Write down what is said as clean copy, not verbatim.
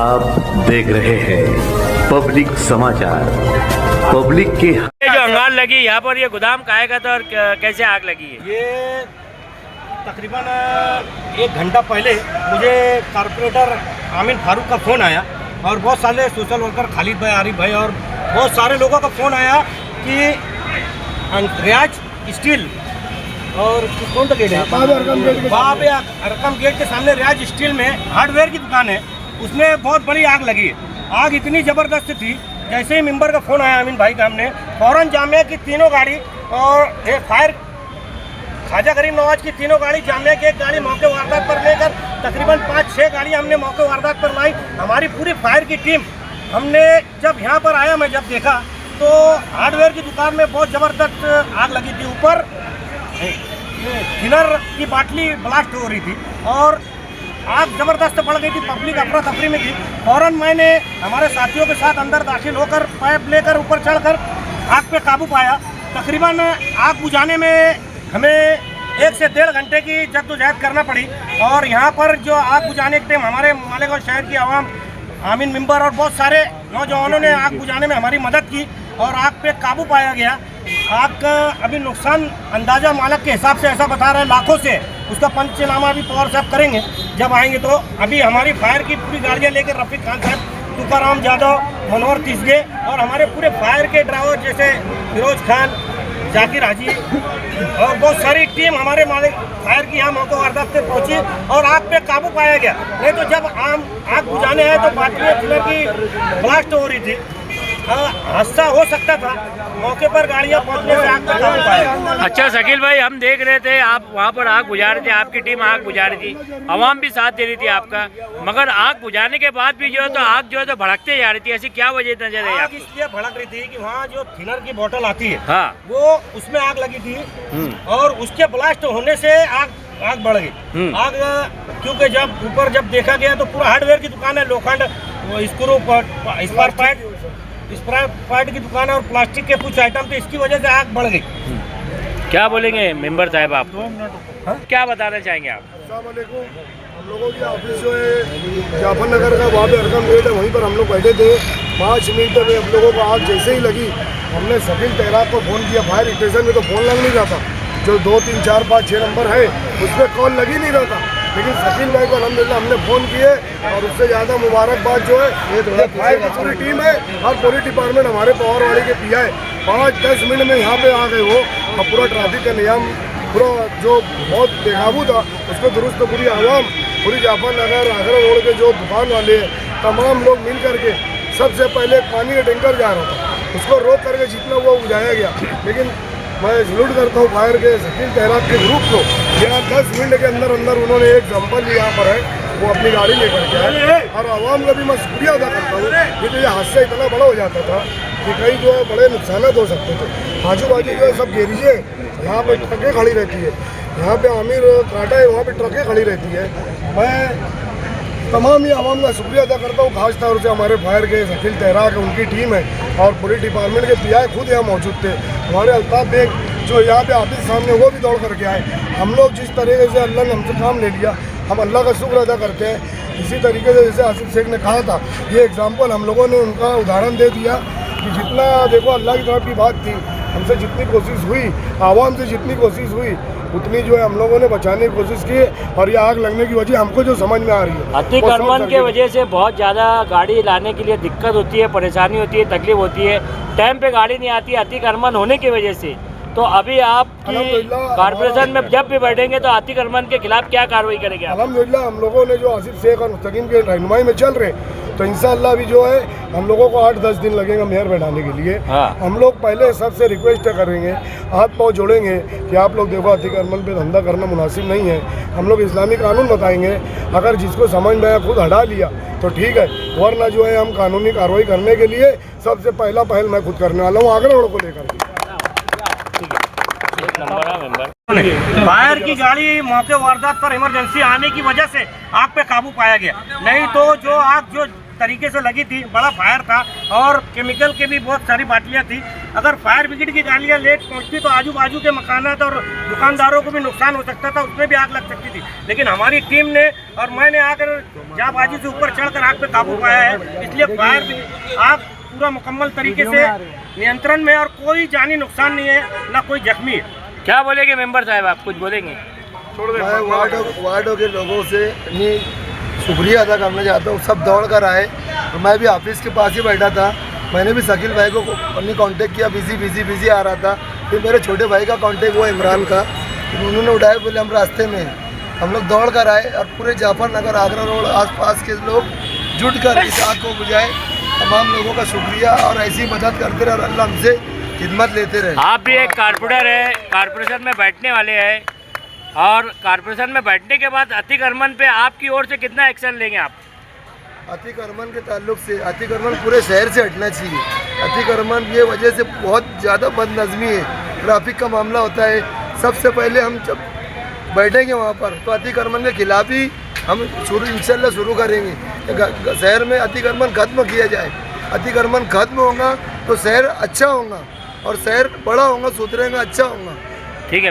आप देख रहे हैं पब्लिक समाचार। पब्लिक के जो अंगार लगी यहाँ पर, ये गोदाम काहे का था और कैसे आग लगी है? ये तकरीबन 1 घंटा पहले मुझे कारपोरेटर आमिन फारूक का फ़ोन आया और बहुत सारे सोशल वर्कर खालिद भाई, आरिफ भाई और बहुत सारे लोगों का फ़ोन आया कि रियाज स्टील और कौन सा गेट है, बाबे अरकम गेट के सामने रियाज स्टील में हार्डवेयर की दुकान है, उसमें बहुत बड़ी आग लगी है। आग इतनी ज़बरदस्त थी, जैसे ही मेंबर का फ़ोन आया अमीन भाई का, हमने फ़ौरन जामिया की तीनों गाड़ी और फायर ख्वाजा गरीब नवाज की तीनों गाड़ी, जामिया की एक गाड़ी मौके वारदात पर लेकर तकरीबन 5-6 गाड़ी हमने मौके वारदात पर लाई। हमारी पूरी फायर की टीम, हमने जब यहाँ पर आया, मैं जब देखा तो हार्डवेयर की दुकान में बहुत ज़बरदस्त आग लगी थी। ऊपर थिनर की बाटली ब्लास्ट हो रही थी और आग ज़बरदस्त बढ़ गई थी, पब्लिक अफरा तफरी में थी। फ़ौरन मैंने हमारे साथियों के साथ अंदर दाखिल होकर पाइप लेकर ऊपर चढ़कर आग पे काबू पाया। तकरीबन आग बुझाने में हमें 1 से 1.5 घंटे की जद्दोजहद करना पड़ी और यहाँ पर जो आग बुझाने के टाइम हमारे मालेगांव शहर की आवाम, आमीन मेंबर और बहुत सारे नौजवानों ने आग बुझाने में हमारी मदद की और आग पे काबू पाया गया। आग का अभी नुकसान अंदाज़ा मालक के हिसाब से ऐसा बता रहे हैं लाखों से, उसका पंचनामा अभी पवार साहब करेंगे जब आएंगे। तो अभी हमारी फायर की पूरी गाड़ियाँ लेकर रफ़ीक खान साहब, तुकाराम यादव, मनोहर तिसगे और हमारे पूरे फायर के ड्राइवर जैसे फिरोज खान, जाकिर हाजी और बहुत सारी टीम हमारे मालिक फायर की यहाँ मौके वारदात से पहुंची और आग पे काबू पाया गया। नहीं तो जब आग बुझाने हैं तो बाटली थिनर की ब्लास्ट हो रही थी, हादसा हो सकता था। मौके पर गाड़ियाँ पहुंचने से आग पे काबू पाया। अच्छा शकील भाई, हम देख रहे थे आप वहाँ पर आग बुझा रहे थे, आपकी टीम आग बुझा रही थी, आवाम भी साथ दे रही थी आपका, मगर आग बुझाने के बाद भी जो है तो आग जो है तो भड़कते जा रही थी, ऐसी क्या वजह नजर आई? आग इसलिए भड़क रही थी कि वहाँ जो थिनर की बोतल आती है, हाँ, वो उसमें आग लगी थी और उसके ब्लास्ट होने से आग बढ़ गई। आग क्योंकि जब ऊपर जब देखा गया तो पूरा हार्डवेयर की दुकान है, लोखंड, स्क्रू, स्पेयर पार्ट की दुकान है और प्लास्टिक के कुछ आइटम थे, इसकी वजह से आग बढ़ गई। क्या बोलेंगे मेंबर साहब आप? क्या बताना चाहेंगे आप? हम लोगों की ऑफिस जो है जाफर नगर का, वहाँ पे अरकम गेट है, वहीं पर हम लोग बैठे थे। 5 मिनट में हम लोगों को आग जैसे ही लगी, हमने शकील तहराक को फ़ोन किया। फायर स्टेशन में तो फ़ोन लग नहीं रहा था, जो 2, 3, 4, 5, 6 नंबर है उस पर कॉल लग ही नहीं रहा था। लेकिन शकील भाई को अल्हम्दुलिल्लाह हमने फ़ोन किए और उससे ज़्यादा मुबारकबाद जो है ये फायर की पूरी टीम है और पूरी डिपार्टमेंट हमारे पावर वाले के PI 5-10 मिनट में यहाँ पे आ गए वो, और पूरा ट्रैफिक का नियम पूरा जो बहुत बेकाबू था उसको दुरुस्त, पूरी आवाम, पूरी जाफर नगर, आगरा रोड के जो दुकान वाले तमाम लोग मिल करके, सबसे पहले पानी का टैंकर जा रहा था उसको रोक करके जितना वो बुझाया गया। लेकिन मैं सल्यूट करता हूँ फायर के शकील तहराक के ग्रुप को, यहाँ 10 मिनट के अंदर उन्होंने एक एग्जाम्पल यहाँ पर है, वो अपनी गाड़ी लेकर के आए और आवाम का भी मैं शुक्रिया अदा करता हूँ। नहीं तो ये हादसा इतना बड़ा हो जाता था कि कई जो है बड़े नुकसान हो सकते थे। आजू बाजू जो है सब गैरेजें, यहाँ पे ट्रकें खड़ी रहती है, यहाँ पे आमिर कांटा है, वहाँ पे ट्रकें खड़ी रहती है। मैं तमाम ही आवाम का शुक्रिया अदा करता हूँ, खास तौर से हमारे फायर के शकील तहराक है, उनकी टीम है और पूरी डिपार्टमेंट के PI खुद यहाँ मौजूद थे। हमारे अल्ताफ बेग जो यहाँ पे ऑफिस सामने, वो भी दौड़ करके आए। हम लोग जिस तरीके से अल्लाह ने हमसे काम ले लिया, हम अल्लाह का शुक्र अदा करते हैं। इसी तरीके से जैसे आसिफ शेख ने कहा था, ये एग्जाम्पल हम लोगों ने उनका उदाहरण दे दिया कि जितना देखो अल्लाह की तरफ की बात थी, हमसे जितनी कोशिश हुई, आवाम से जितनी कोशिश हुई, उतनी जो है हम लोगों ने बचाने की कोशिश की और ये आग लगने की वजह हमको जो समझ में आ रही है, अतिक्रमण के वजह से बहुत ज़्यादा गाड़ी लाने के लिए दिक्कत होती है, परेशानी होती है, तकलीफ होती है, टाइम पे गाड़ी नहीं आती अतिक्रमण होने की वजह से। तो अभी आप कॉर्पोरेशन में जब भी बैठेंगे तो अतिक्रमण के खिलाफ क्या कार्रवाई करेंगे? अल्हम्दुलिल्लाह हम लोगों ने जो आसिफ शेख और मुस्तकीम के रहनुमाई में चल रहे, तो इंशाअल्लाह भी जो है हम लोगों को 8-10 दिन लगेगा मेयर बैठाने के लिए। हम लोग पहले सबसे रिक्वेस्ट करेंगे, हाथ पाँव जोड़ेंगे कि आप लोग देखो अतिक्रमण पे धंधा करना मुनासिब नहीं है। हम लोग इस्लामी कानून बताएंगे, अगर जिसको समझ में आया खुद हटा लिया तो ठीक है, वरना जो है हम कानूनी कार्रवाई करने के लिए सबसे पहल मैं खुद करने वाला हूँ आगरा रोड को लेकर। फायर की गाड़ी मौके वारदात पर इमरजेंसी आने की वजह से आग पे काबू पाया गया, नहीं तो जो आग जो तरीके से लगी थी, बड़ा फायर था और केमिकल के भी बहुत सारी बाटलियाँ थी। अगर फायर ब्रिगेड की गाड़ियाँ लेट पहुँचती तो आजू बाजू के मकानात और दुकानदारों को भी नुकसान हो सकता था, उसमें भी आग लग सकती थी। लेकिन हमारी टीम ने और मैंने आकर जाबाजी से ऊपर चढ़कर आग पे काबू पाया है। इसलिए फायर आग पूरा मुकम्मल तरीके से नियंत्रण में और कोई जानी नुकसान नहीं है, ना कोई जख्मी है। क्या बोलेंगे मेंबर साहब, आप कुछ बोलेंगे? मैं वार्डों के लोगों से शुक्रिया अदा करना चाहता हूँ। सब दौड़ कर आए तो मैं भी ऑफिस के पास ही बैठा था। मैंने भी शकील भाई को कांटेक्ट किया, बिजी आ रहा था। फिर मेरे छोटे भाई का कांटेक्ट हुआ इमरान का, तो उन्होंने उठाया, बोले हम रास्ते में। हम लोग दौड़ कर आए और पूरे जाफर नगर आगरा रोड आसपास के लोग जुट कर इस आग को बुझाए। तमाम लोगों का शुक्रिया और ऐसी मदद करते रहे और अल्लाह हमसे खिदमत लेते रहे। आप भी एक कारपोरेटर है, कारपोरेशन में बैठने वाले हैं, और कारपोरेशन में बैठने के बाद अतिक्रमण पे आपकी ओर से कितना एक्शन लेंगे आप? अतिक्रमण के ताल्लुक से अतिक्रमण पूरे शहर से हटना चाहिए। अतिक्रमण ये वजह से बहुत ज़्यादा बदनज़मी है, ट्रैफिक का मामला होता है। सबसे पहले हम जब बैठेंगे वहाँ पर तो अतिक्रमण के खिलाफ ही हम इंशाल्लाह शुरू करेंगे। शहर में अतिक्रमण खत्म किया जाए। अतिक्रमण खत्म होगा तो शहर अच्छा होगा और शहर बड़ा होगा, सुधरेगा, अच्छा होगा। ठीक है।